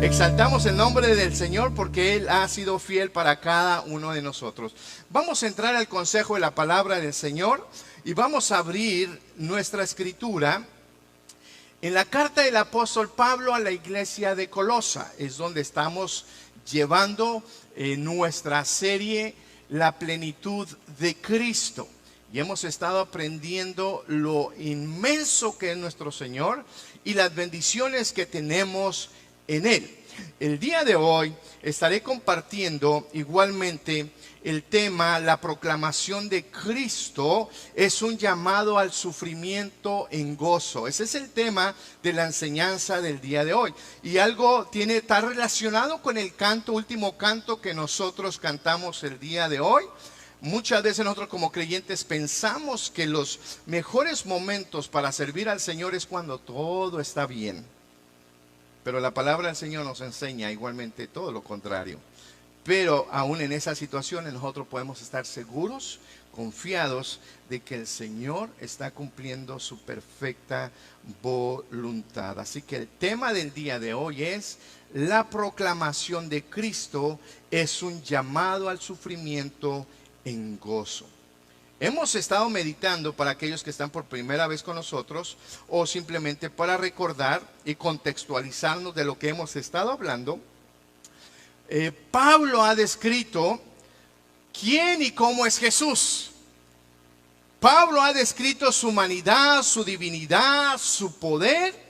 Exaltamos el nombre del Señor porque Él ha sido fiel para cada uno de nosotros. Vamos a entrar al consejo de la palabra del Señor y vamos a abrir nuestra escritura en la carta del apóstol Pablo a la iglesia de Colosa. Es donde estamos llevando nuestra serie La plenitud de Cristo. Y hemos estado aprendiendo lo inmenso que es nuestro Señor y las bendiciones que tenemos en Él. El día de hoy estaré compartiendo igualmente el tema: la proclamación de Cristo es un llamado al sufrimiento en gozo. Ese es el tema de la enseñanza del día de hoy. Y algo está relacionado con el último canto que nosotros cantamos el día de hoy. Muchas veces nosotros como creyentes pensamos que los mejores momentos para servir al Señor es cuando todo está bien. Pero la palabra del Señor nos enseña igualmente todo lo contrario. Pero aún en esas situaciones nosotros podemos estar seguros, confiados de que el Señor está cumpliendo su perfecta voluntad. Así que el tema del día de hoy es: la proclamación de Cristo es un llamado al sufrimiento en gozo. Hemos estado meditando, para aquellos que están por primera vez con nosotros o simplemente para recordar y contextualizarnos de lo que hemos estado hablando. Pablo ha descrito quién y cómo es Jesús. Pablo ha descrito su humanidad, su divinidad, su poder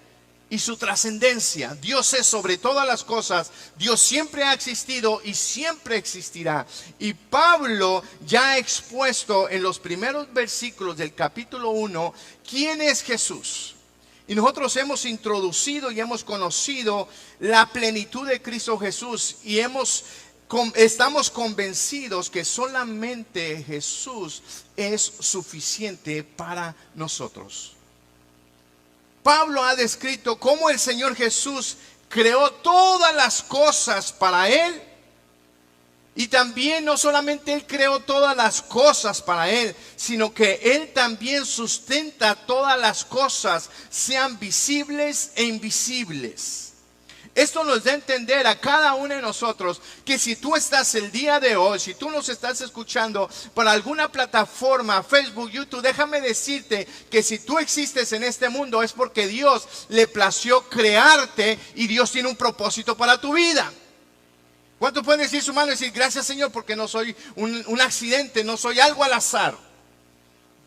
y su trascendencia. Dios es sobre todas las cosas. Dios siempre ha existido y siempre existirá. Y Pablo ya ha expuesto en los primeros versículos del capítulo 1 quién es Jesús. Y nosotros hemos introducido y hemos conocido la plenitud de Cristo Jesús. Y estamos convencidos que solamente Jesús es suficiente para nosotros. Pablo ha descrito cómo el Señor Jesús creó todas las cosas para Él. Y también no solamente Él creó todas las cosas para Él, sino que Él también sustenta todas las cosas, sean visibles e invisibles. Esto nos da a entender a cada uno de nosotros que si tú estás el día de hoy, si tú nos estás escuchando por alguna plataforma, Facebook, YouTube, déjame decirte que si tú existes en este mundo es porque Dios le plació crearte y Dios tiene un propósito para tu vida. ¿Cuántos pueden decir su mano y decir: gracias, Señor, porque no soy un accidente, no soy algo al azar?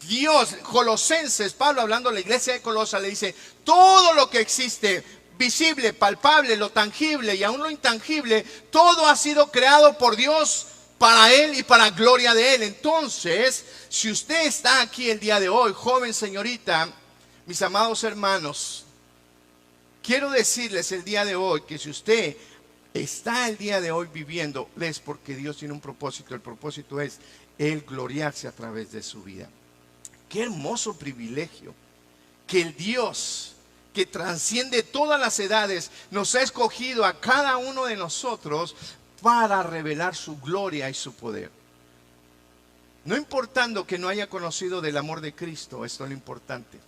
Dios, Colosenses, Pablo hablando a la iglesia de Colosa, le dice: todo lo que existe, visible, palpable, lo tangible y aún lo intangible, todo ha sido creado por Dios para Él y para gloria de Él. Entonces, si usted está aquí el día de hoy, joven, señorita, mis amados hermanos, quiero decirles el día de hoy que si usted está el día de hoy viviendo, es porque Dios tiene un propósito. El propósito es Él gloriarse a través de su vida. Qué hermoso privilegio que el Dios que trasciende todas las edades nos ha escogido a cada uno de nosotros para revelar su gloria y su poder. No importando que no haya conocido del amor de Cristo, esto es lo importante.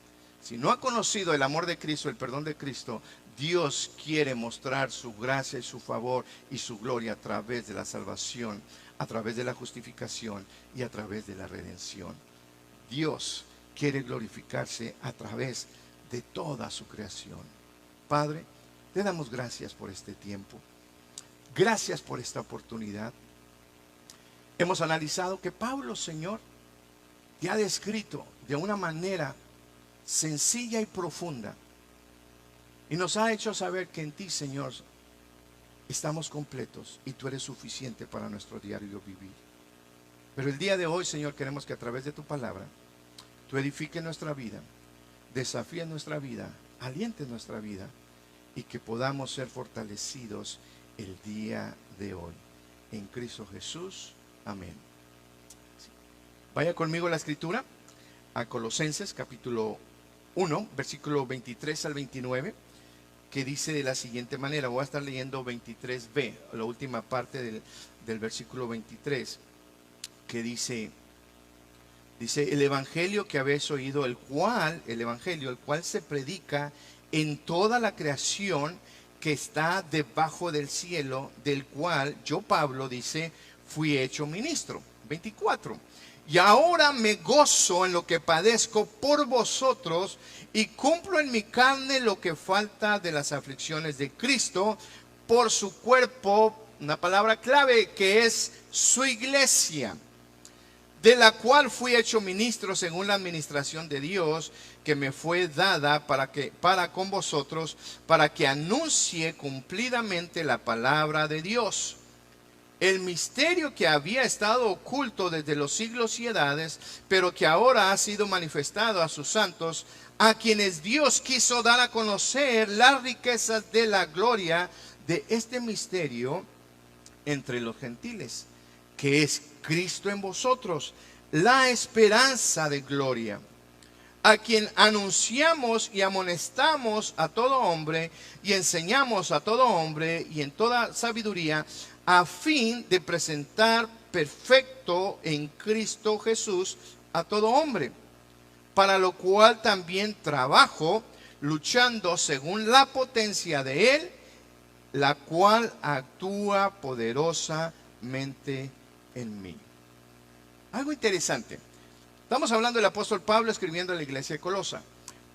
Si no ha conocido el amor de Cristo, el perdón de Cristo, Dios quiere mostrar su gracia y su favor y su gloria a través de la salvación, a través de la justificación y a través de la redención. Dios quiere glorificarse a través de toda su creación. Padre, te damos gracias por este tiempo. Gracias por esta oportunidad. Hemos analizado que Pablo, Señor, te ha descrito de una manera sencilla y profunda. Y nos ha hecho saber que en ti, Señor, estamos completos y tú eres suficiente para nuestro diario vivir. Pero el día de hoy, Señor, queremos que a través de tu palabra tú edifiques nuestra vida, desafíes nuestra vida, alientes nuestra vida y que podamos ser fortalecidos el día de hoy. En Cristo Jesús. Amén. Vaya conmigo a la escritura, a Colosenses capítulo 1, versículo 23 al 29, que dice de la siguiente manera. Voy a estar leyendo 23b, la última parte del versículo 23, que dice: el evangelio que habéis oído, el cual se predica en toda la creación, que está debajo del cielo, del cual yo, Pablo, dice, fui hecho ministro. 24. Y ahora me gozo en lo que padezco por vosotros y cumplo en mi carne lo que falta de las aflicciones de Cristo por su cuerpo, una palabra clave que es su iglesia, de la cual fui hecho ministro según la administración de Dios que me fue dada para con vosotros, para que anuncie cumplidamente la palabra de Dios. El misterio que había estado oculto desde los siglos y edades, pero que ahora ha sido manifestado a sus santos, a quienes Dios quiso dar a conocer las riquezas de la gloria de este misterio entre los gentiles, que es Cristo en vosotros, la esperanza de gloria, a quien anunciamos y amonestamos a todo hombre y enseñamos a todo hombre y en toda sabiduría, a fin de presentar perfecto en Cristo Jesús a todo hombre, para lo cual también trabajo, luchando según la potencia de Él, la cual actúa poderosamente en mí. Algo interesante. Estamos hablando del apóstol Pablo escribiendo a la iglesia de Colosa.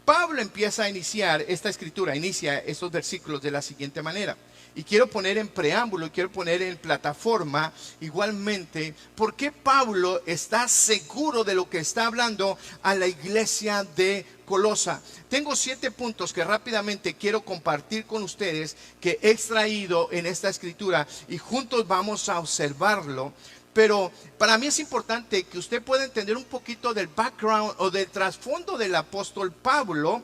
Pablo empieza a iniciar esta escritura, inicia estos versículos de la siguiente manera. Y quiero poner en preámbulo, quiero poner en plataforma igualmente, ¿por qué Pablo está seguro de lo que está hablando a la iglesia de Colosa? Tengo 7 puntos que rápidamente quiero compartir con ustedes que he extraído en esta escritura y juntos vamos a observarlo. Pero para mí es importante que usted pueda entender un poquito del background o del trasfondo del apóstol Pablo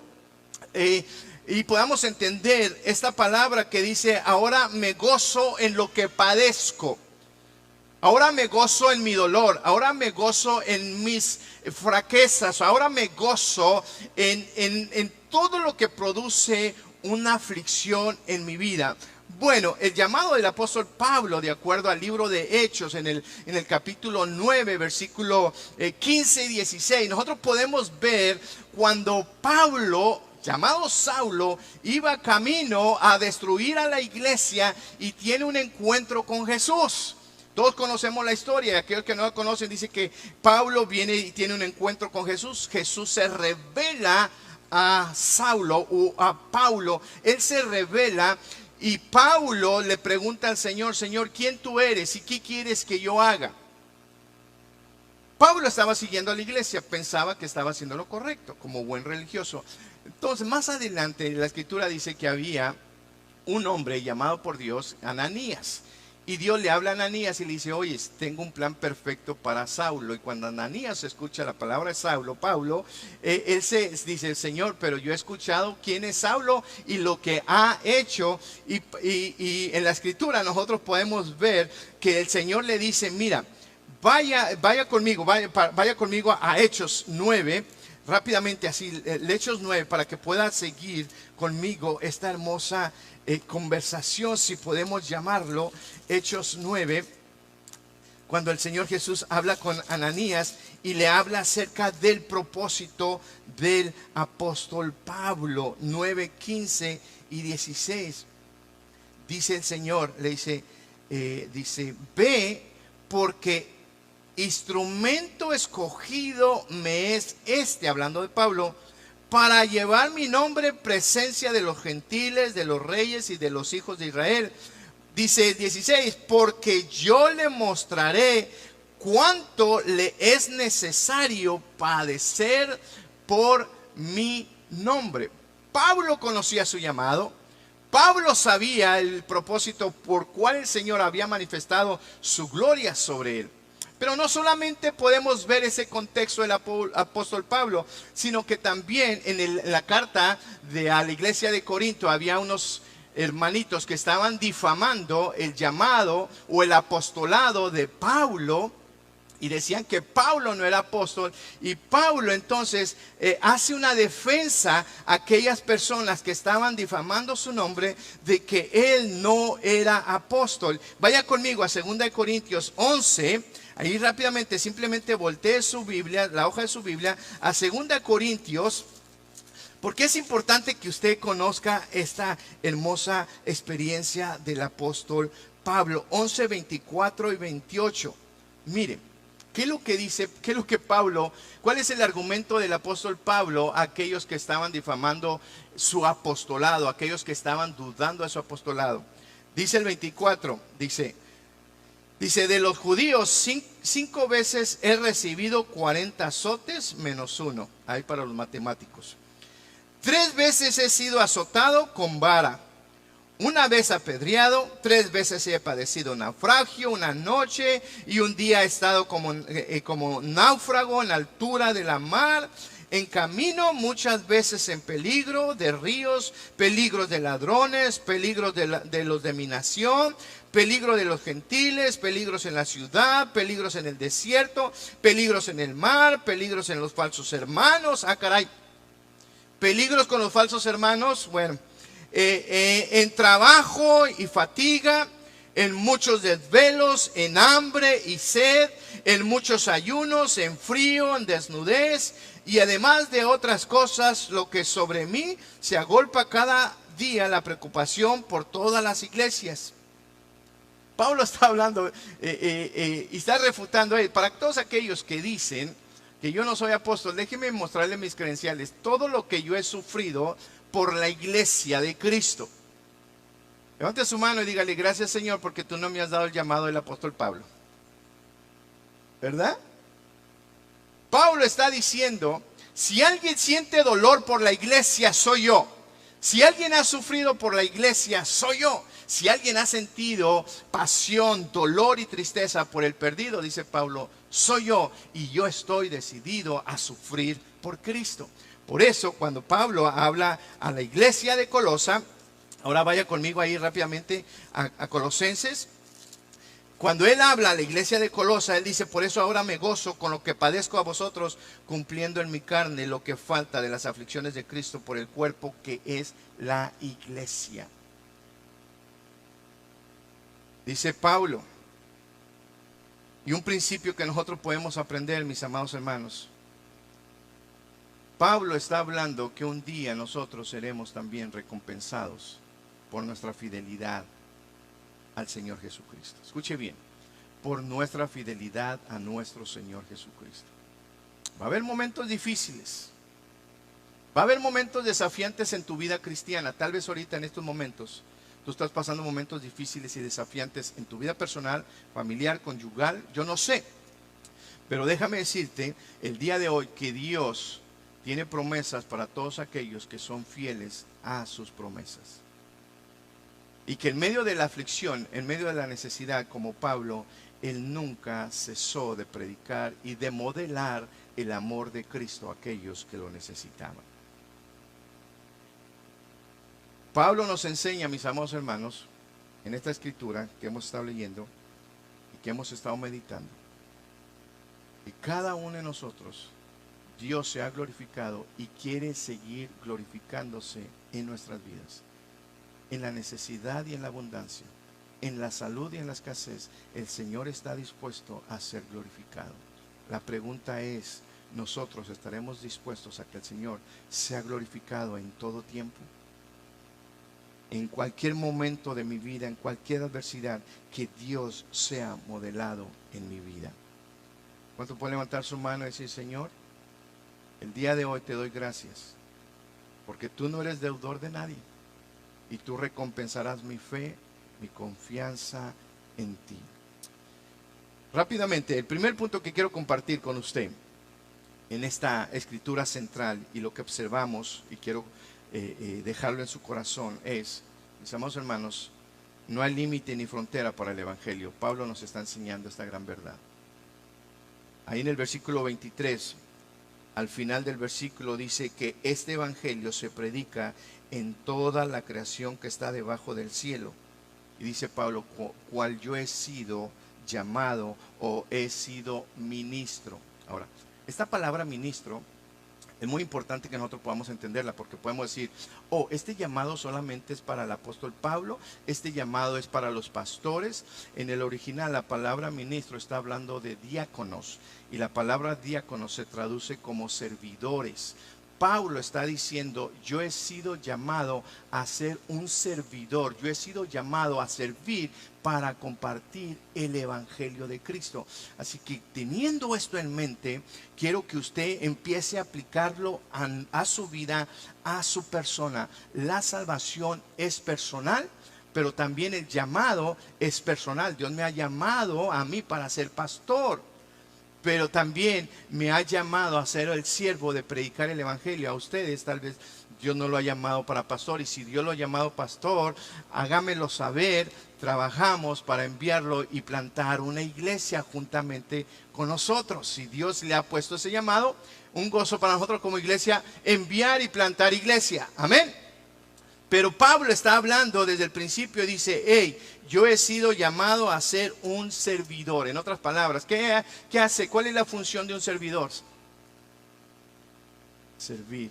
y podamos entender esta palabra que dice, ahora me gozo en lo que padezco. Ahora me gozo en mi dolor, ahora me gozo en mis fraquezas, ahora me gozo en todo lo que produce una aflicción en mi vida. Bueno, el llamado del apóstol Pablo, de acuerdo al libro de Hechos, en el capítulo 9, versículo 15 y 16, nosotros podemos ver cuando Pablo, llamado Saulo, iba camino a destruir a la iglesia y tiene un encuentro con Jesús. Todos conocemos la historia, y aquellos que no la conocen dice que Pablo viene y tiene un encuentro con Jesús. Jesús se revela a Saulo o a Pablo, él se revela. Y Pablo le pregunta al Señor, Señor, ¿quién tú eres y qué quieres que yo haga? Pablo estaba siguiendo a la iglesia, pensaba que estaba haciendo lo correcto, como buen religioso. Entonces, más adelante la escritura dice que había un hombre llamado por Dios, Ananías. Y Dios le habla a Ananías y le dice, oye, tengo un plan perfecto para Saulo. Y cuando Ananías escucha la palabra de Saulo, Pablo, él se dice, Señor, pero yo he escuchado quién es Saulo y lo que ha hecho. Y en la escritura nosotros podemos ver que el Señor le dice, mira, vaya conmigo a Hechos 9, rápidamente así, Hechos 9, para que pueda seguir conmigo esta hermosa conversación, si podemos llamarlo. Hechos 9, cuando el Señor Jesús habla con Ananías y le habla acerca del propósito del apóstol Pablo. 9, 15 y 16. Dice el Señor, le dice, ve, porque instrumento escogido me es hablando de Pablo, para llevar mi nombre en presencia de los gentiles, de los reyes y de los hijos de Israel. Dice 16, porque yo le mostraré cuánto le es necesario padecer por mi nombre. Pablo conocía su llamado. Pablo sabía el propósito por cual el Señor había manifestado su gloria sobre él. Pero no solamente podemos ver ese contexto del apóstol Pablo, sino que también en la carta a la iglesia de Corinto había unos hermanitos que estaban difamando el llamado o el apostolado de Pablo. Y decían que Pablo no era apóstol. Y Pablo entonces hace una defensa a aquellas personas que estaban difamando su nombre de que él no era apóstol. Vaya conmigo a 2 Corintios 11. Ahí rápidamente simplemente voltee su Biblia, la hoja de su Biblia, a 2 Corintios, Porque es importante que usted conozca esta hermosa experiencia del apóstol Pablo. 11, 24 y 28. Mire, ¿qué es lo que dice? ¿Qué es lo que Pablo? ¿Cuál es el argumento del apóstol Pablo a aquellos que estaban difamando su apostolado, aquellos que estaban dudando de su apostolado? Dice el 24, dice, de los judíos 5 veces he recibido 40 azotes menos 1. Ahí para los matemáticos. 3 veces he sido azotado con vara. 1 vez apedreado. 3 veces he padecido naufragio. 1 noche y un día he estado como náufrago en la altura de la mar. En camino muchas veces en peligro de ríos, peligros de ladrones, peligros de los de mi nación, peligro de los gentiles, peligros en la ciudad, peligros en el desierto, peligros en el mar, peligros en los falsos hermanos. Ah, caray. Peligros con los falsos hermanos. Bueno, en trabajo y fatiga, en muchos desvelos, en hambre y sed, en muchos ayunos, en frío, en desnudez, y además de otras cosas, lo que sobre mí se agolpa cada día la preocupación por todas las iglesias. Pablo está hablando y está refutando para todos aquellos que dicen que yo no soy apóstol. Déjenme mostrarle mis credenciales, todo lo que yo he sufrido por la iglesia de Cristo. Levante su mano y dígale: gracias, Señor, porque tú no me has dado el llamado del apóstol Pablo. ¿Verdad? Pablo está diciendo, si alguien siente dolor por la iglesia, soy yo. Si alguien ha sufrido por la iglesia, soy yo. Si alguien ha sentido pasión, dolor y tristeza por el perdido, dice Pablo, soy yo. Y yo estoy decidido a sufrir por Cristo. Por eso, cuando Pablo habla a la iglesia de Colosa, ahora vaya conmigo ahí rápidamente a Colosenses. Cuando él habla a la iglesia de Colosa, él dice: por eso ahora me gozo con lo que padezco a vosotros, cumpliendo en mi carne lo que falta de las aflicciones de Cristo por el cuerpo que es la iglesia. Dice Pablo, y un principio que nosotros podemos aprender, mis amados hermanos. Pablo está hablando que un día nosotros seremos también recompensados por nuestra fidelidad al Señor Jesucristo. Escuche bien, por nuestra fidelidad a nuestro Señor Jesucristo. Va a haber momentos difíciles, va a haber momentos desafiantes en tu vida cristiana. Tal vez ahorita en estos momentos tú estás pasando momentos difíciles y desafiantes en tu vida personal, familiar, conyugal, yo no sé. Pero déjame decirte el día de hoy que Dios tiene promesas para todos aquellos que son fieles a sus promesas. Y que en medio de la aflicción, en medio de la necesidad, como Pablo, él nunca cesó de predicar y de modelar el amor de Cristo a aquellos que lo necesitaban. Pablo nos enseña, mis amados hermanos, en esta escritura que hemos estado leyendo y que hemos estado meditando, que cada uno de nosotros, Dios se ha glorificado y quiere seguir glorificándose en nuestras vidas. En la necesidad y en la abundancia, en la salud y en la escasez, el Señor está dispuesto a ser glorificado. La pregunta es, ¿nosotros estaremos dispuestos a que el Señor sea glorificado en todo tiempo? En cualquier momento de mi vida, en cualquier adversidad, que Dios sea modelado en mi vida. ¿Cuánto puede levantar su mano y decir: Señor, el día de hoy te doy gracias, porque tú no eres deudor de nadie? Y tú recompensarás mi fe, mi confianza en ti. Rápidamente, el primer punto que quiero compartir con usted en esta escritura central y lo que observamos, y quiero dejarlo en su corazón, es, mis amados hermanos, no hay límite ni frontera para el evangelio. Pablo nos está enseñando esta gran verdad. Ahí en el versículo 23, al final del versículo dice que este evangelio se predica en toda la creación que está debajo del cielo. Y dice Pablo, cual yo he sido llamado o he sido ministro. Ahora, esta palabra ministro es muy importante que nosotros podamos entenderla, porque podemos decir: oh, este llamado solamente es para el apóstol Pablo, este llamado es para los pastores. En el original la palabra ministro está hablando de diáconos, y la palabra diáconos se traduce como servidores. Pablo está diciendo, yo he sido llamado a ser un servidor, yo he sido llamado a servir para compartir el evangelio de Cristo. Así que teniendo esto en mente, quiero que usted empiece a aplicarlo a su vida, a su persona. La salvación es personal, pero también el llamado es personal. Dios me ha llamado a mí para ser pastor, pero también me ha llamado a ser el siervo de predicar el evangelio. A ustedes tal vez Dios no lo ha llamado para pastor, y si Dios lo ha llamado pastor, hágamelo saber. Trabajamos para enviarlo y plantar una iglesia juntamente con nosotros. Si Dios le ha puesto ese llamado, un gozo para nosotros como iglesia enviar y plantar iglesia. Amén. Pero Pablo está hablando desde el principio, dice, hey, yo he sido llamado a ser un servidor. En otras palabras, ¿qué hace? ¿Cuál es la función de un servidor? Servir,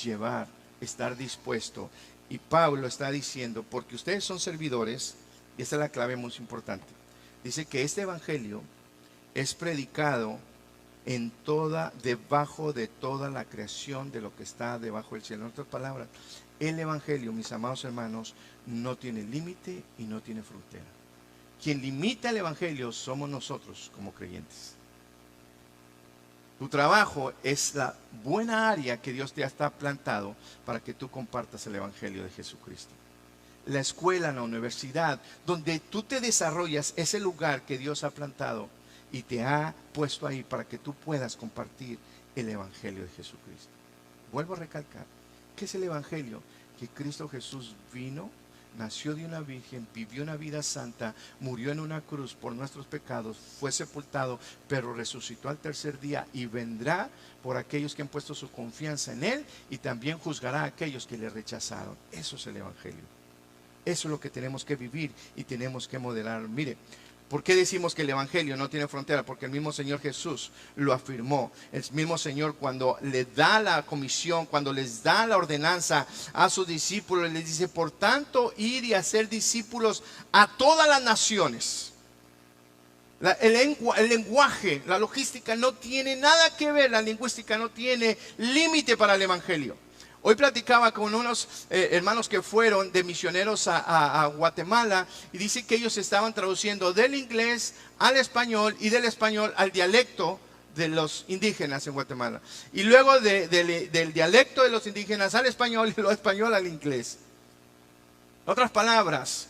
llevar, estar dispuesto. Y Pablo está diciendo, porque ustedes son servidores, y esta es la clave muy importante, dice que este evangelio es predicado debajo de toda la creación de lo que está debajo del cielo. En otras palabras, el evangelio, mis amados hermanos, no tiene límite y no tiene frontera. Quien limita el evangelio somos nosotros como creyentes. Tu trabajo es la buena área que Dios te está plantado para que tú compartas el evangelio de Jesucristo. La escuela, la universidad, donde tú te desarrollas, es el lugar que Dios ha plantado y te ha puesto ahí para que tú puedas compartir el evangelio de Jesucristo. Vuelvo a recalcar, ¿qué es el evangelio? Que Cristo Jesús vino, nació de una virgen, vivió una vida santa, murió en una cruz por nuestros pecados, fue sepultado, pero resucitó al tercer día y vendrá por aquellos que han puesto su confianza en Él, y también juzgará a aquellos que le rechazaron. Eso es el evangelio. Eso es lo que tenemos que vivir y tenemos que modelar. Mire, ¿por qué decimos que el evangelio no tiene frontera? Porque el mismo Señor Jesús lo afirmó. El mismo Señor, cuando le da la comisión, cuando les da la ordenanza a sus discípulos, les dice, por tanto, ir y hacer discípulos a todas las naciones. El lenguaje, la logística no tiene nada que ver, la lingüística no tiene límite para el evangelio. Hoy platicaba con unos hermanos que fueron de misioneros a Guatemala, y dice que ellos estaban traduciendo del inglés al español y del español al dialecto de los indígenas en Guatemala. Y luego del dialecto de los indígenas al español y lo español al inglés. En otras palabras,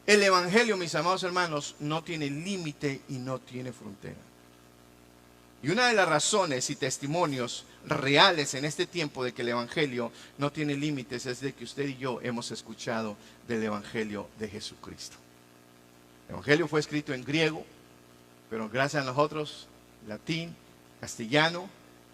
el evangelio, mis amados hermanos, no tiene límite y no tiene frontera. Y una de las razones y testimonios reales en este tiempo de que el evangelio no tiene límites es de que usted y yo hemos escuchado del evangelio de Jesucristo. El evangelio fue escrito en griego, pero gracias a nosotros, latín, castellano,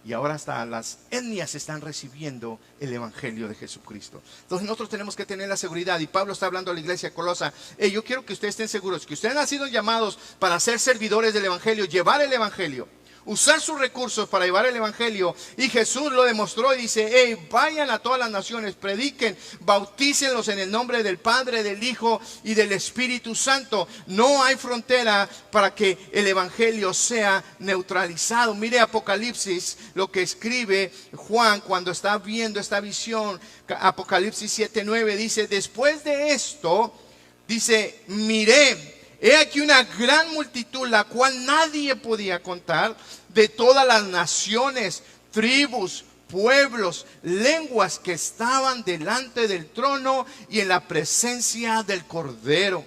y ahora hasta las etnias están recibiendo el evangelio de Jesucristo. Entonces nosotros tenemos que tener la seguridad, y Pablo está hablando a la iglesia de Colosa. Yo quiero que ustedes estén seguros que ustedes han sido llamados para ser servidores del evangelio, llevar el evangelio, usar sus recursos para llevar el evangelio. Y Jesús lo demostró y dice, vayan a todas las naciones, prediquen, bautícenlos en el nombre del Padre, del Hijo y del Espíritu Santo. No hay frontera para que el evangelio sea neutralizado. Mire Apocalipsis, lo que escribe Juan cuando está viendo esta visión. Apocalipsis 7:9 dice, después de esto, dice, miré, he aquí una gran multitud, la cual nadie podía contar, de todas las naciones, tribus, pueblos, lenguas, que estaban delante del trono y en la presencia del Cordero,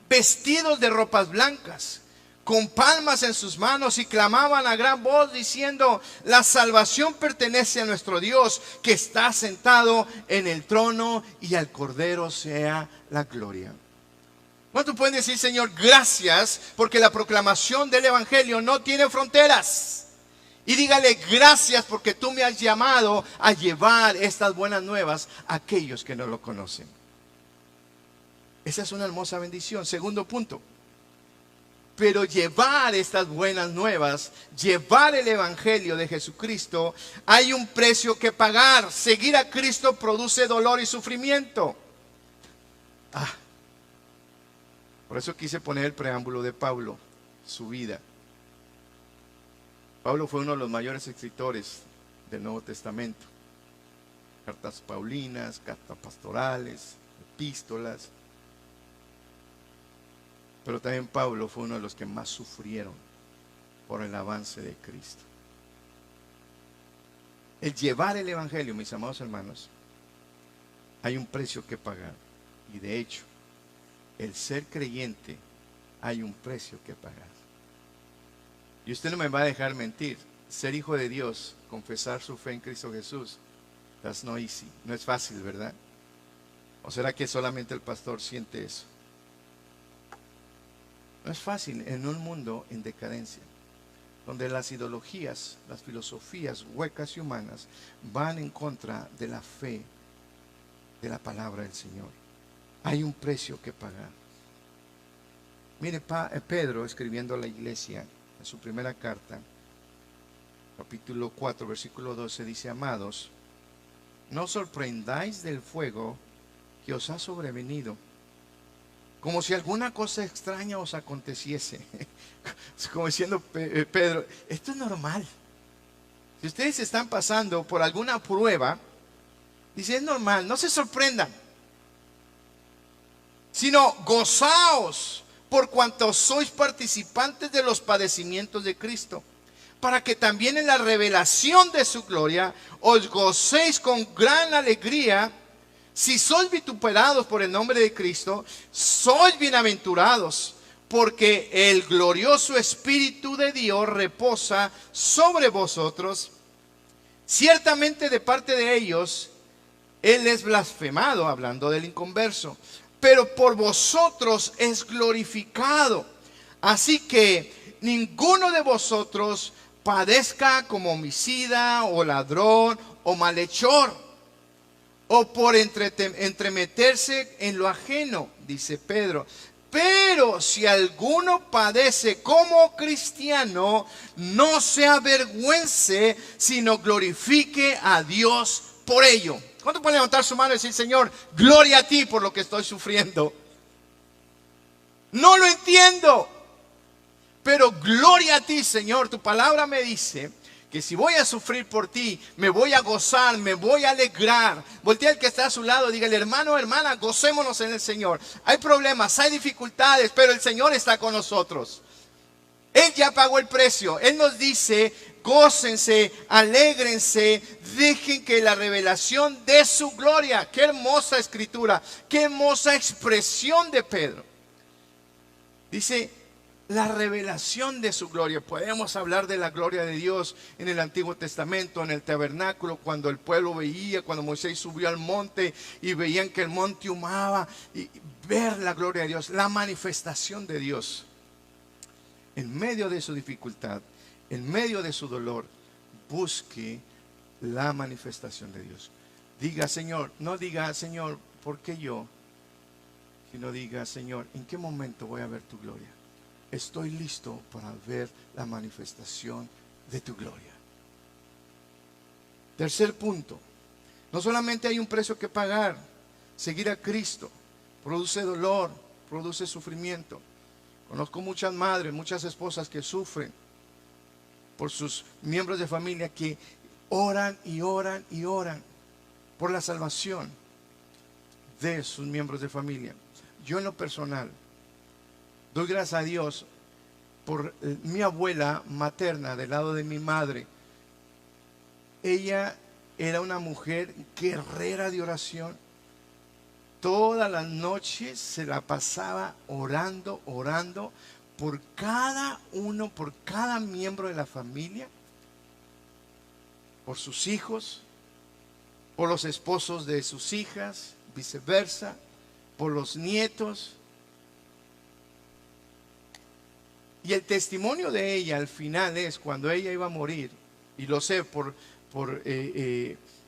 vestidos de ropas blancas, con palmas en sus manos, y clamaban a gran voz diciendo, la salvación pertenece a nuestro Dios, que está sentado en el trono, y al Cordero sea la gloria. ¿Cuántos pueden decir, Señor, gracias, porque la proclamación del evangelio no tiene fronteras? Y dígale, gracias porque tú me has llamado a llevar estas buenas nuevas a aquellos que no lo conocen. Esa es una hermosa bendición. Segundo punto. Pero llevar estas buenas nuevas, llevar el evangelio de Jesucristo, hay un precio que pagar. Seguir a Cristo produce dolor y sufrimiento. Por eso quise poner el preámbulo de Pablo, su vida. Pablo fue uno de los mayores escritores del Nuevo Testamento. Cartas paulinas, cartas pastorales, epístolas. Pero también Pablo fue uno de los que más sufrieron por el avance de Cristo. El llevar el Evangelio, mis amados hermanos, hay un precio que pagar. Y de hecho, el ser creyente, hay un precio que pagar. Y usted no me va a dejar mentir. Ser hijo de Dios, confesar su fe en Cristo Jesús, that's not easy. No es fácil, ¿verdad? ¿O será que solamente el pastor siente eso? No es fácil en un mundo en decadencia, donde las ideologías, las filosofías huecas y humanas van en contra de la fe de la palabra del Señor. Hay un precio que pagar. Mire, Pedro, escribiendo a la iglesia en su primera carta, capítulo 4, versículo 12, dice: amados, no os sorprendáis del fuego que os ha sobrevenido, como si alguna cosa extraña os aconteciese. Como diciendo Pedro, esto es normal. Si ustedes están pasando por alguna prueba, dice, es normal, no se sorprendan, sino gozaos por cuanto sois participantes de los padecimientos de Cristo, para que también en la revelación de su gloria os gocéis con gran alegría. Si sois vituperados por el nombre de Cristo, sois bienaventurados, porque el glorioso Espíritu de Dios reposa sobre vosotros. Ciertamente de parte de ellos, Él es blasfemado, hablando del inconverso, pero por vosotros es glorificado. Así que ninguno de vosotros padezca como homicida o ladrón o malhechor, o por entremeterse en lo ajeno, dice Pedro. Pero si alguno padece como cristiano, no se avergüence, sino glorifique a Dios por ello. ¿Cuánto pueden levantar su mano y decir: Señor, gloria a ti por lo que estoy sufriendo? No lo entiendo, pero gloria a ti, Señor. Tu palabra me dice que si voy a sufrir por ti, me voy a gozar, me voy a alegrar. Voltea al que está a su lado, dígale: hermano, hermana, gocémonos en el Señor. Hay problemas, hay dificultades, pero el Señor está con nosotros. Él ya pagó el precio. Él nos dice: gócense, alégrense, dejen que la revelación de su gloria. Qué hermosa escritura, qué hermosa expresión de Pedro. Dice: la revelación de su gloria. Podemos hablar de la gloria de Dios en el Antiguo Testamento, en el tabernáculo, cuando el pueblo veía, cuando Moisés subió al monte y veían que el monte humaba, y ver la gloria de Dios, la manifestación de Dios. En medio de su dificultad, en medio de su dolor, busque la manifestación de Dios. Diga: Señor, no diga: Señor, ¿por qué yo? Sino diga: Señor, ¿en qué momento voy a ver tu gloria? Estoy listo para ver la manifestación de tu gloria. Tercer punto. No solamente hay un precio que pagar. Seguir a Cristo produce dolor, produce sufrimiento. Conozco muchas madres, muchas esposas que sufren por sus miembros de familia, que oran y oran y oran por la salvación de sus miembros de familia. Yo, en lo personal, doy gracias a Dios por mi abuela materna del lado de mi madre. Ella era una mujer guerrera de oración. Todas las noches se la pasaba orando por cada uno, por cada miembro de la familia, por sus hijos, por los esposos de sus hijas, viceversa, por los nietos. Y el testimonio de ella al final es cuando ella iba a morir, y lo sé por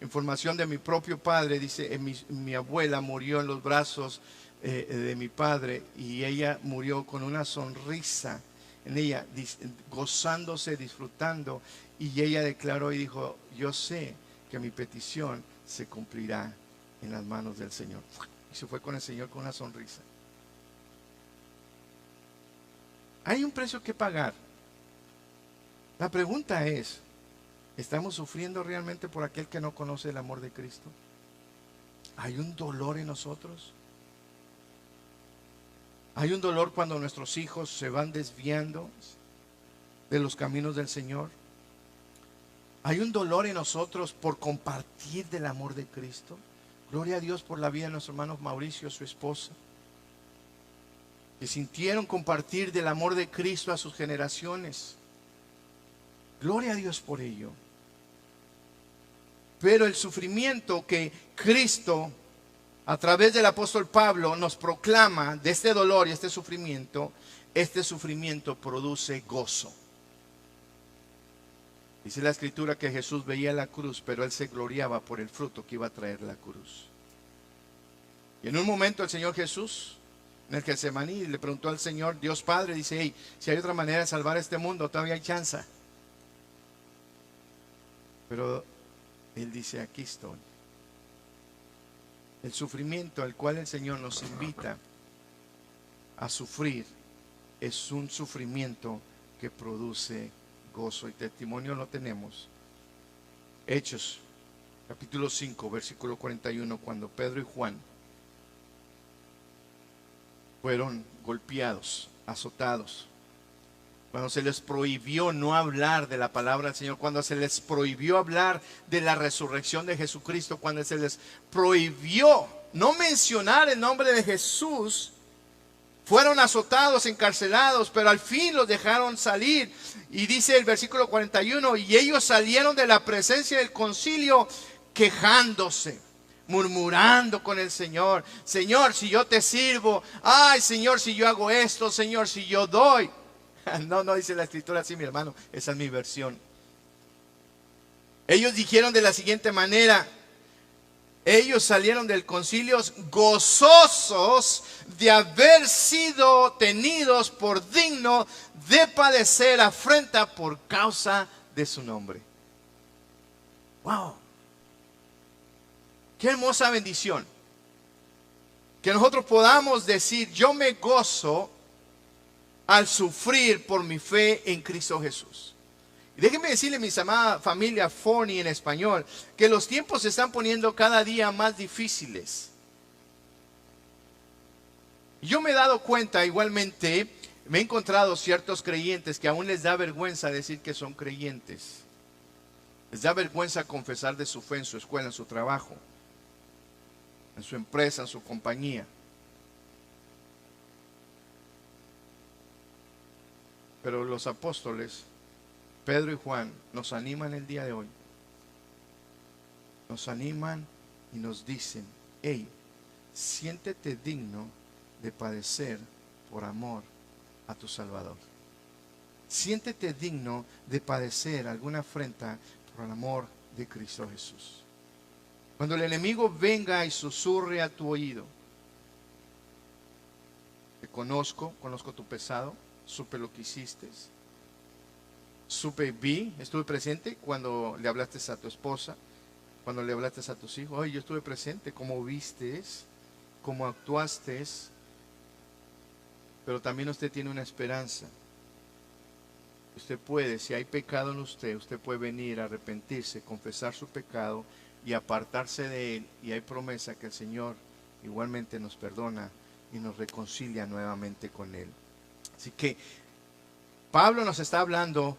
información de mi propio padre. Dice: mi abuela murió en los brazos de mi padre, y ella murió con una sonrisa en ella, gozándose, disfrutando. Y ella declaró y dijo: yo sé que mi petición se cumplirá en las manos del Señor. Y se fue con el Señor con una sonrisa. Hay un precio que pagar. La pregunta es: ¿Estamos sufriendo realmente por aquel que no conoce el amor de Cristo? ¿Hay un dolor en nosotros? ¿Hay un dolor cuando nuestros hijos se van desviando de los caminos del Señor? ¿Hay un dolor en nosotros por compartir del amor de Cristo? Gloria a Dios por la vida de nuestro hermano Mauricio, su esposa, que sintieron compartir del amor de Cristo a sus generaciones. Gloria a Dios por ello. Pero el sufrimiento que Cristo, a través del apóstol Pablo, nos proclama de este dolor y este sufrimiento produce gozo. Dice la Escritura que Jesús veía la cruz, pero Él se gloriaba por el fruto que iba a traer la cruz. Y en un momento el Señor Jesús, en el Getsemaní, le preguntó al Señor, Dios Padre, dice, hey, si hay otra manera de salvar este mundo, todavía hay chance. Pero Él dice, aquí estoy. El sufrimiento al cual el Señor nos invita a sufrir es un sufrimiento que produce gozo, y testimonio lo tenemos. Hechos, capítulo 5, versículo 41, cuando Pedro y Juan fueron golpeados, azotados, cuando se les prohibió no hablar de la palabra del Señor, cuando se les prohibió hablar de la resurrección de Jesucristo, cuando se les prohibió no mencionar el nombre de Jesús, fueron azotados, encarcelados, pero al fin los dejaron salir. Y dice el versículo 41, y ellos salieron de la presencia del concilio quejándose, murmurando con el Señor. Señor, si yo te sirvo, ay Señor, si yo hago esto, Señor, si yo doy. No dice la Escritura así, mi hermano, esa es mi versión. Ellos dijeron de la siguiente manera: ellos salieron del concilio gozosos de haber sido tenidos por digno de padecer afrenta por causa de su nombre. ¡Wow! ¡Qué hermosa bendición! Que nosotros podamos decir, yo me gozo al sufrir por mi fe en Cristo Jesús. Y déjenme decirle, mis amadas familia Forney en español, que los tiempos se están poniendo cada día más difíciles. Yo me he dado cuenta, igualmente, me he encontrado ciertos creyentes que aún les da vergüenza decir que son creyentes. Les da vergüenza confesar de su fe en su escuela, en su trabajo, en su empresa, en su compañía. Pero los apóstoles Pedro y Juan nos animan el día de hoy. Nos animan y nos dicen, hey, siéntete digno de padecer por amor a tu Salvador. Siéntete digno de padecer alguna afrenta por el amor de Cristo Jesús. Cuando el enemigo venga y susurre a tu oído, te conozco tu pasado, supe lo que hiciste. Estuve presente cuando le hablaste a tu esposa, cuando le hablaste a tus hijos. Oye, yo estuve presente, cómo viste, cómo actuaste. Pero también usted tiene una esperanza. Usted puede, si hay pecado en usted puede venir a arrepentirse, confesar su pecado y apartarse de él. Y hay promesa que el Señor igualmente nos perdona y nos reconcilia nuevamente con él. Así que Pablo nos está hablando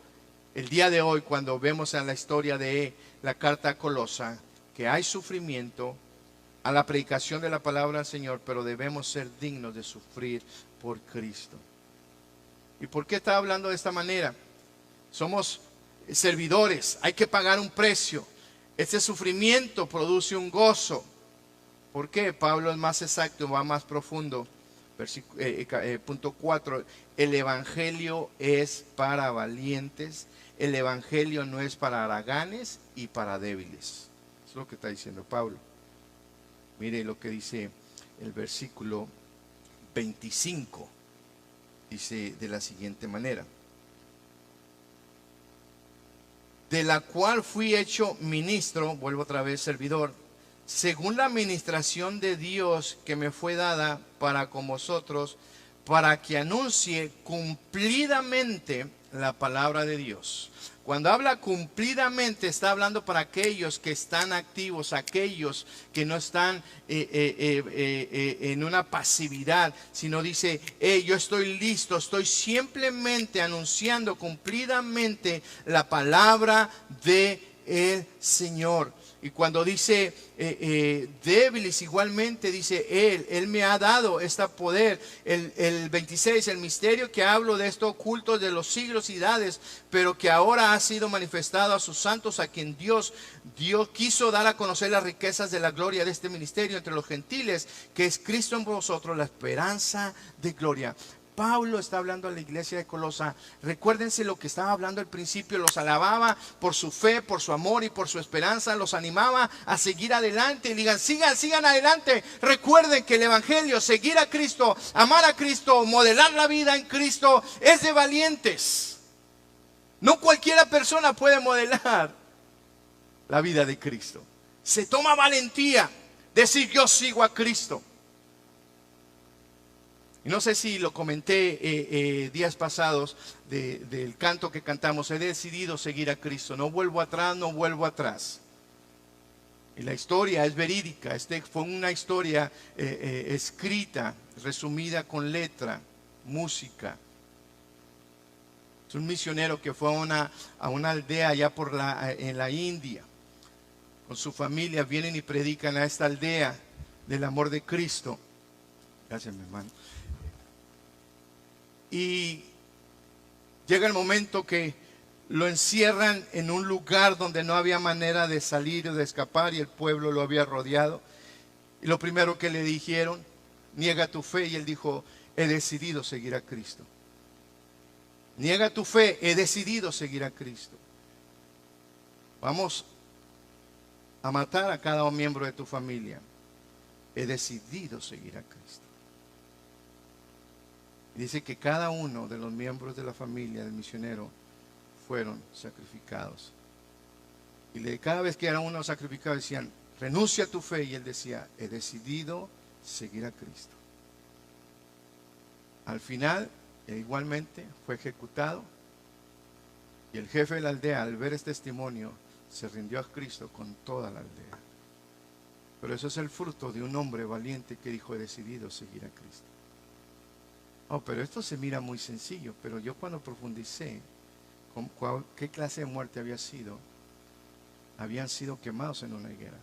el día de hoy, cuando vemos en la historia de la carta a Colosa, que hay sufrimiento a la predicación de la palabra del Señor, pero debemos ser dignos de sufrir por Cristo. ¿Y por qué está hablando de esta manera? Somos servidores, hay que pagar un precio. Este sufrimiento produce un gozo. ¿Por qué? Pablo es más exacto, va más profundo. Punto 4, el evangelio es para valientes, el evangelio no es para haraganes y para débiles. Eso es lo que está diciendo Pablo. Mire lo que dice el versículo 25. Dice de la siguiente manera: de la cual fui hecho ministro, vuelvo otra vez, servidor, según la administración de Dios que me fue dada para con vosotros, para que anuncie cumplidamente la palabra de Dios. Cuando habla cumplidamente, está hablando para aquellos que están activos, aquellos que no están en una pasividad, sino dice, yo estoy listo, estoy simplemente anunciando cumplidamente la palabra de el Señor. Y cuando dice débiles, igualmente dice Él me ha dado este poder. El 26, el misterio que hablo de esto oculto de los siglos y edades, pero que ahora ha sido manifestado a sus santos, a quien Dios quiso dar a conocer las riquezas de la gloria de este ministerio entre los gentiles, que es Cristo en vosotros, la esperanza de gloria. Pablo está hablando a la iglesia de Colosa. Recuérdense lo que estaba hablando al principio. Los alababa por su fe, por su amor y por su esperanza. Los animaba a seguir adelante. Y digan, sigan adelante. Recuerden que el evangelio, seguir a Cristo, amar a Cristo, modelar la vida en Cristo, es de valientes. No cualquiera persona puede modelar la vida de Cristo. Se toma valentía decir, yo sigo a Cristo. Y no sé si lo comenté días pasados del canto que cantamos. He decidido seguir a Cristo. No vuelvo atrás, no vuelvo atrás. Y la historia es verídica. Fue una historia escrita, resumida con letra, música. Es un misionero que fue a una aldea allá en la India. Con su familia vienen y predican a esta aldea del amor de Cristo. Gracias, mi hermano. Y llega el momento que lo encierran en un lugar donde no había manera de salir o de escapar, y el pueblo lo había rodeado. Y lo primero que le dijeron, niega tu fe, y él dijo, he decidido seguir a Cristo. Niega tu fe, he decidido seguir a Cristo. Vamos a matar a cada miembro de tu familia. He decidido seguir a Cristo. Dice que cada uno de los miembros de la familia del misionero fueron sacrificados. Y cada vez que era uno sacrificado decían, renuncia a tu fe. Y él decía, he decidido seguir a Cristo. Al final, igualmente, fue ejecutado. Y el jefe de la aldea, al ver este testimonio, se rindió a Cristo con toda la aldea. Pero eso es el fruto de un hombre valiente que dijo, he decidido seguir a Cristo. Oh, pero esto se mira muy sencillo, pero yo cuando profundicé qué clase de muerte había sido, habían sido quemados en una higuera.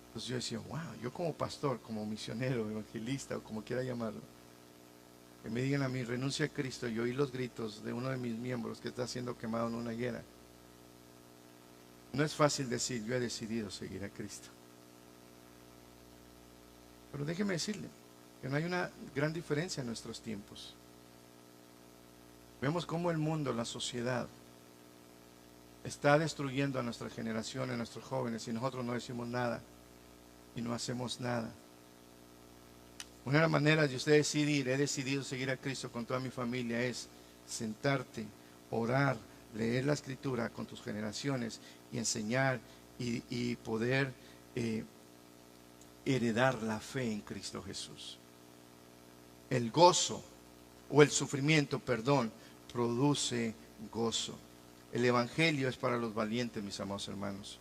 Entonces yo decía, wow, yo como pastor, como misionero, evangelista, o como quiera llamarlo, que me digan a mí, renuncia a Cristo, y oí los gritos de uno de mis miembros que está siendo quemado en una higuera. No es fácil decir, yo he decidido seguir a Cristo. Pero déjeme decirle, que no hay una gran diferencia en nuestros tiempos. Vemos cómo el mundo, la sociedad, está destruyendo a nuestra generación, a nuestros jóvenes, y nosotros no decimos nada y no hacemos nada. Una de las maneras de usted decidir, he decidido seguir a Cristo con toda mi familia, es sentarte, orar, leer la Escritura con tus generaciones y enseñar y poder heredar la fe en Cristo Jesús. El gozo o el sufrimiento, produce gozo. El evangelio es para los valientes, mis amados hermanos.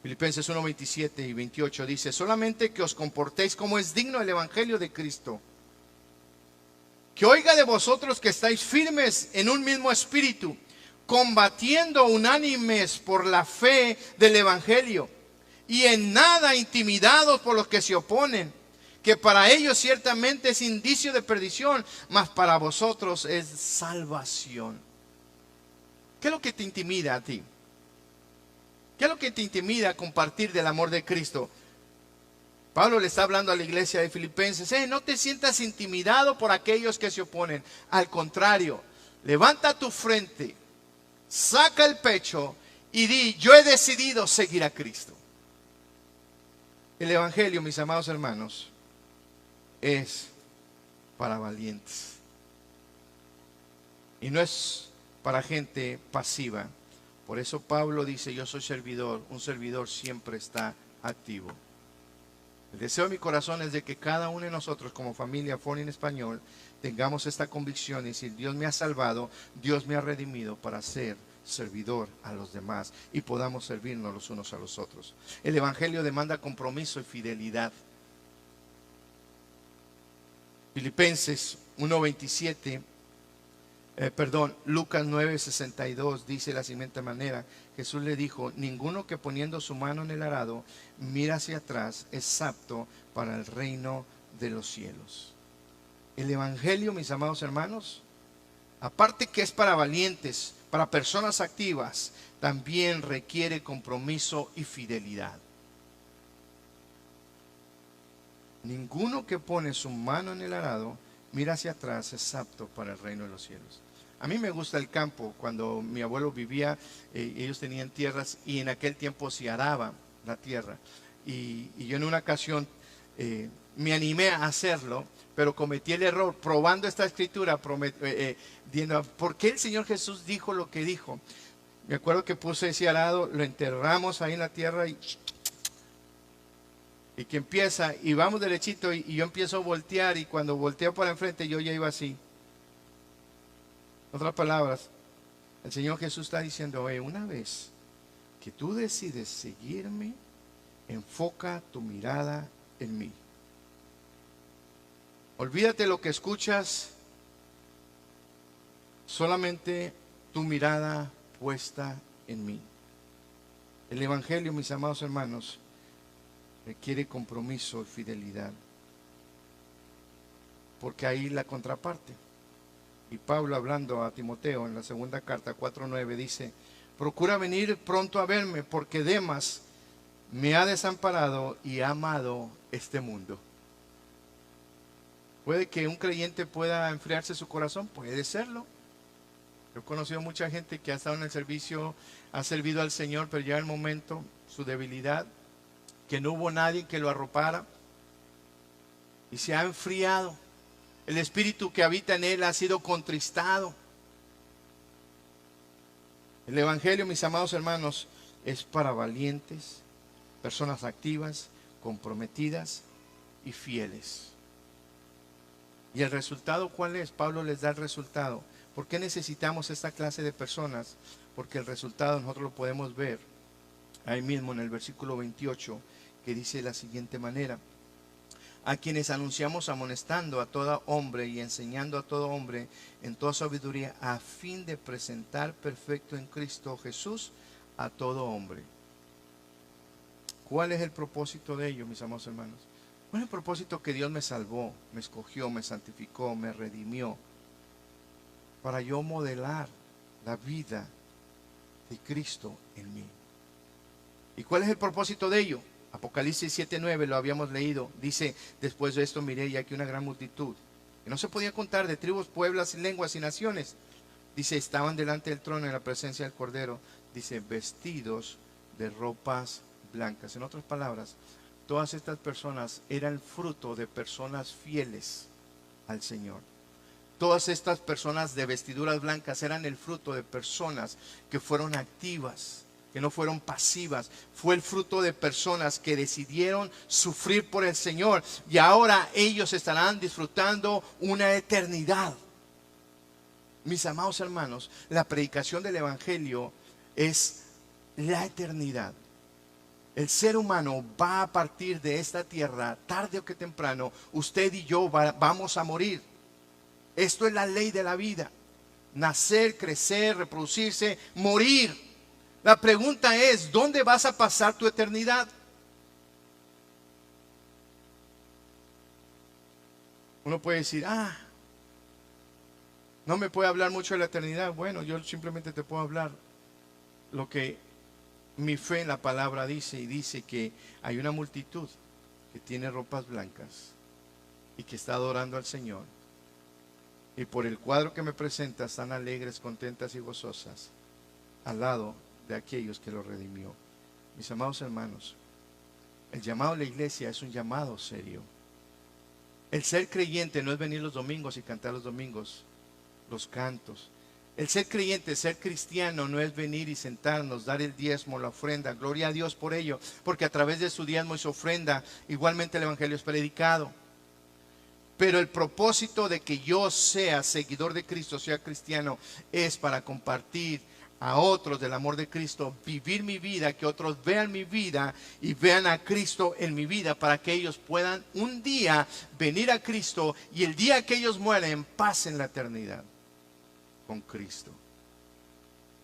Filipenses 1, 27 y 28 dice, solamente que os comportéis como es digno el evangelio de Cristo. Que oiga de vosotros que estáis firmes en un mismo espíritu, combatiendo unánimes por la fe del evangelio, y en nada intimidados por los que se oponen, que para ellos ciertamente es indicio de perdición, mas para vosotros es salvación. ¿Qué es lo que te intimida a ti? ¿Qué es lo que te intimida a compartir del amor de Cristo? Pablo le está hablando a la iglesia de Filipenses, no te sientas intimidado por aquellos que se oponen. Al contrario, levanta tu frente, saca el pecho y di, yo he decidido seguir a Cristo. El evangelio, mis amados hermanos, es para valientes. Y no es para gente pasiva. Por eso Pablo dice, yo soy servidor. Un servidor siempre está activo. El deseo de mi corazón es de que cada uno de nosotros como familia Forni en Español tengamos esta convicción y decir, Dios me ha salvado, Dios me ha redimido para ser servidor a los demás y podamos servirnos los unos a los otros. El evangelio demanda compromiso y fidelidad. Filipenses 1:27, Lucas 9:62 dice de la siguiente manera: Jesús le dijo: ninguno que poniendo su mano en el arado mira hacia atrás es apto para el reino de los cielos. El evangelio, mis amados hermanos, aparte que es para valientes, para personas activas, también requiere compromiso y fidelidad. Ninguno que pone su mano en el arado mira hacia atrás es apto para el reino de los cielos. A mí me gusta el campo. Cuando mi abuelo vivía, ellos tenían tierras y en aquel tiempo se araba la tierra. Y yo en una ocasión me animé a hacerlo, pero cometí el error probando esta escritura, diciendo, ¿por qué el Señor Jesús dijo lo que dijo? Me acuerdo que puse ese arado, lo enterramos ahí en la tierra y que empieza, y vamos derechito, y yo empiezo a voltear, y cuando volteo para enfrente yo ya iba así. En otras palabras, el Señor Jesús está diciendo: una vez que tú decides seguirme, enfoca tu mirada en mí. Olvídate lo que escuchas, solamente tu mirada puesta en mí. El evangelio, mis amados hermanos, requiere compromiso y fidelidad, porque ahí la contraparte. Y Pablo, hablando a Timoteo en la segunda carta 4:9, dice: procura venir pronto a verme, porque Demas me ha desamparado y ha amado este mundo. ¿Puede que un creyente pueda enfriarse su corazón? Puede serlo. Yo he conocido mucha gente que ha estado en el servicio, ha servido al Señor, pero llega el momento, su debilidad, que no hubo nadie que lo arropara y se ha enfriado. El espíritu que habita en él ha sido contristado. El evangelio, mis amados hermanos, es para valientes, personas activas, comprometidas y fieles. ¿Y el resultado cuál es? Pablo les da el resultado. ¿Por qué necesitamos esta clase de personas? Porque el resultado nosotros lo podemos ver ahí mismo en el versículo 28, que dice de la siguiente manera: a quienes anunciamos amonestando a todo hombre y enseñando a todo hombre en toda sabiduría, a fin de presentar perfecto en Cristo Jesús a todo hombre. ¿Cuál es el propósito de ello, mis amados hermanos? ¿Cuál es el propósito? Que Dios me salvó, me escogió, me santificó, me redimió, para yo modelar la vida de Cristo en mí. ¿Y cuál es el propósito de ello? Apocalipsis 7:9 lo habíamos leído. Dice: después de esto miré, y aquí una gran multitud, que no se podía contar, de tribus, pueblos, lenguas y naciones. Dice: estaban delante del trono en la presencia del Cordero. Dice: vestidos de ropas blancas. En otras palabras, todas estas personas eran fruto de personas fieles al Señor. Todas estas personas de vestiduras blancas eran el fruto de personas que fueron activas, que no fueron pasivas. Fue el fruto de personas que decidieron sufrir por el Señor, y ahora ellos estarán disfrutando una eternidad. Mis amados hermanos, la predicación del evangelio es la eternidad. El ser humano va a partir de esta tierra, tarde o que temprano. Usted y yo vamos a morir. Esto es la ley de la vida: nacer, crecer, reproducirse, morir. La pregunta es: ¿dónde vas a pasar tu eternidad? Uno puede decir: no me puede hablar mucho de la eternidad. Bueno, yo simplemente te puedo hablar lo que mi fe en la palabra dice, y dice que hay una multitud que tiene ropas blancas y que está adorando al Señor, y por el cuadro que me presenta están alegres, contentas y gozosas al lado de aquellos que lo redimió. Mis amados hermanos, el llamado a la iglesia es un llamado serio. El ser creyente no es venir los domingos y cantar los domingos los cantos. El ser creyente, ser cristiano, no es venir y sentarnos, dar el diezmo, la ofrenda. Gloria a Dios por ello, porque a través de su diezmo y su ofrenda, igualmente el evangelio es predicado. Pero el propósito de que yo sea seguidor de Cristo, sea cristiano, es para compartir a otros del amor de Cristo, vivir mi vida, que otros vean mi vida y vean a Cristo en mi vida, para que ellos puedan un día venir a Cristo y el día que ellos mueren pasen la eternidad con Cristo.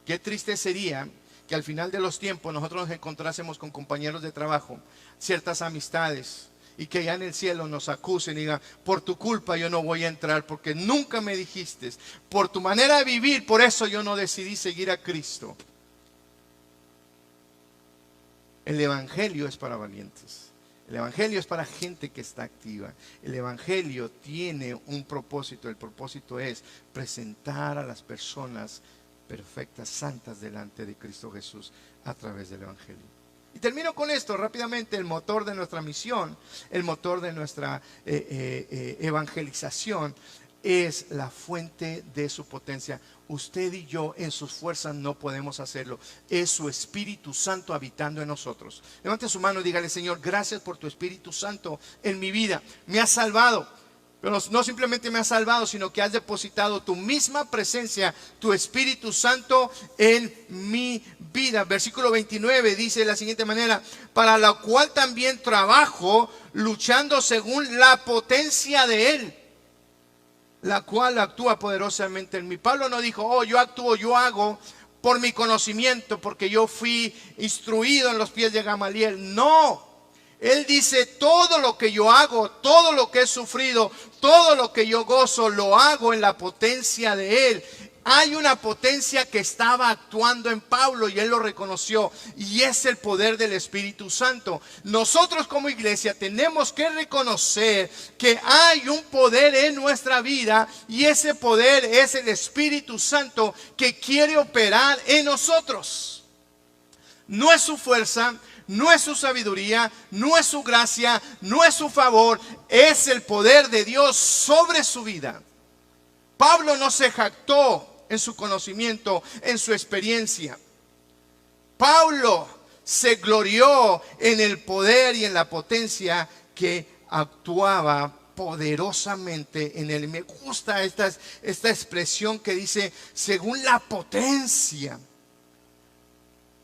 Qué triste sería que al final de los tiempos nosotros nos encontrásemos con compañeros de trabajo, ciertas amistades, y que ya en el cielo nos acusen y digan: por tu culpa yo no voy a entrar, porque nunca me dijiste, por tu manera de vivir, por eso yo no decidí seguir a Cristo. El evangelio es para valientes. El evangelio es para gente que está activa. El evangelio tiene un propósito. El propósito es presentar a las personas perfectas, santas delante de Cristo Jesús a través del evangelio. Y termino con esto rápidamente. El motor de nuestra misión, el motor de nuestra evangelización es la fuente de su potencia. Usted y yo en sus fuerzas no podemos hacerlo. Es su Espíritu Santo habitando en nosotros. Levante su mano y dígale: Señor, gracias por tu Espíritu Santo en mi vida. Me has salvado. Pero no simplemente me has salvado, sino que has depositado tu misma presencia, tu Espíritu Santo en mi vida. Versículo 29 dice de la siguiente manera: para la cual también trabajo, luchando según la potencia de Él, la cual actúa poderosamente en mí. Pablo no dijo: oh, yo actúo, yo hago por mi conocimiento, porque yo fui instruido en los pies de Gamaliel. No. Él dice: todo lo que yo hago, todo lo que he sufrido, todo lo que yo gozo, lo hago en la potencia de Él. Hay una potencia que estaba actuando en Pablo y él lo reconoció, y es el poder del Espíritu Santo. Nosotros como iglesia tenemos que reconocer que hay un poder en nuestra vida, y ese poder es el Espíritu Santo que quiere operar en nosotros. No es su fuerza, no es su sabiduría, no es su gracia, no es su favor, es el poder de Dios sobre su vida. Pablo no se jactó en su conocimiento, en su experiencia. Pablo se glorió en el poder y en la potencia que actuaba poderosamente en él. Me gusta esta expresión que dice: según la potencia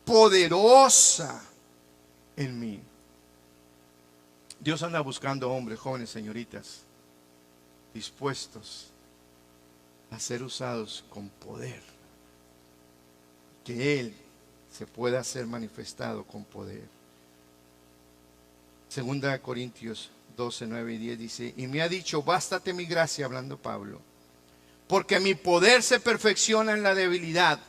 poderosa en mí. Dios anda buscando hombres, jóvenes, señoritas, dispuestos a ser usados con poder, que Él se pueda ser manifestado con poder. Segunda de Corintios 12, 9 y 10 dice: y me ha dicho: bástate mi gracia, hablando Pablo, porque mi poder se perfecciona en la debilidad.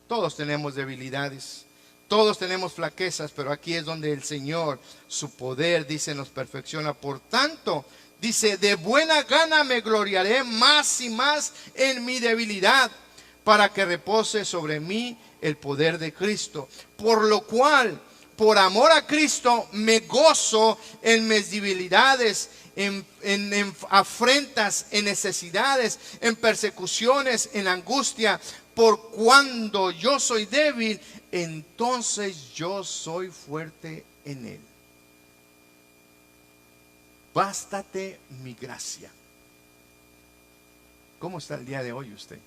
Todos tenemos debilidades, todos tenemos flaquezas, pero aquí es donde el Señor, su poder, dice, nos perfecciona. Por tanto, dice: de buena gana me gloriaré más y más en mi debilidad, para que repose sobre mí el poder de Cristo. Por lo cual, por amor a Cristo, me gozo en mis debilidades, en afrentas, en necesidades, en persecuciones, en angustia. Por cuando yo soy débil, entonces yo soy fuerte en Él. Bástate mi gracia. ¿Cómo está el día de hoy usted?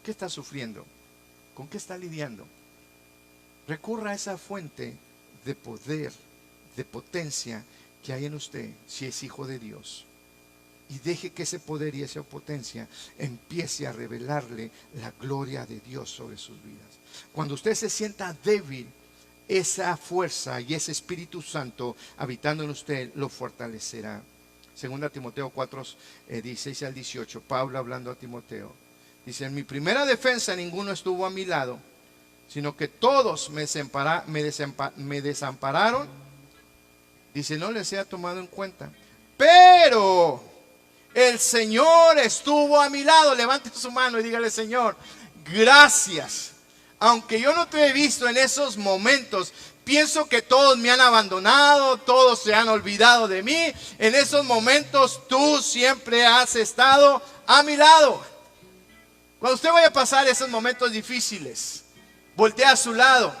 ¿Qué está sufriendo? ¿Con qué está lidiando? Recurra a esa fuente de poder, de potencia que hay en usted, si es hijo de Dios. Y deje que ese poder y esa potencia empiece a revelarle la gloria de Dios sobre sus vidas. Cuando usted se sienta débil, esa fuerza y ese Espíritu Santo habitando en usted lo fortalecerá. Segunda Timoteo 4, 16 al 18, Pablo hablando a Timoteo, dice: en mi primera defensa ninguno estuvo a mi lado, sino que todos me desampararon. Dice: no les sea tomado en cuenta, pero el Señor estuvo a mi lado. Levante su mano y dígale: Señor, gracias. Aunque yo no te he visto en esos momentos, pienso que todos me han abandonado, todos se han olvidado de mí. En esos momentos tú siempre has estado a mi lado. Cuando usted vaya a pasar esos momentos difíciles, voltea a su lado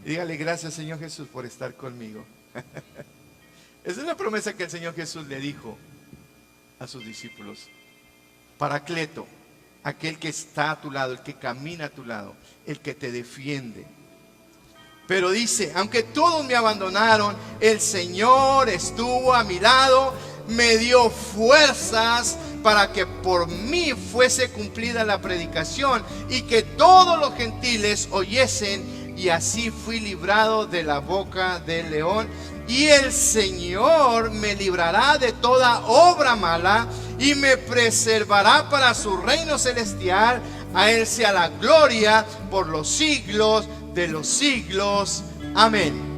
y dígale: gracias, Señor Jesús, por estar conmigo. Esa es la promesa que el Señor Jesús le dijo a sus discípulos. Paracleto, aquel que está a tu lado, el que camina a tu lado, el que te defiende. Pero dice, aunque todos me abandonaron, el Señor estuvo a mi lado, me dio fuerzas para que por mí fuese cumplida la predicación y que todos los gentiles oyesen, y así fui librado de la boca del león. Y el Señor me librará de toda obra mala y me preservará para su reino celestial. A Él sea la gloria por los siglos de los siglos. Amén.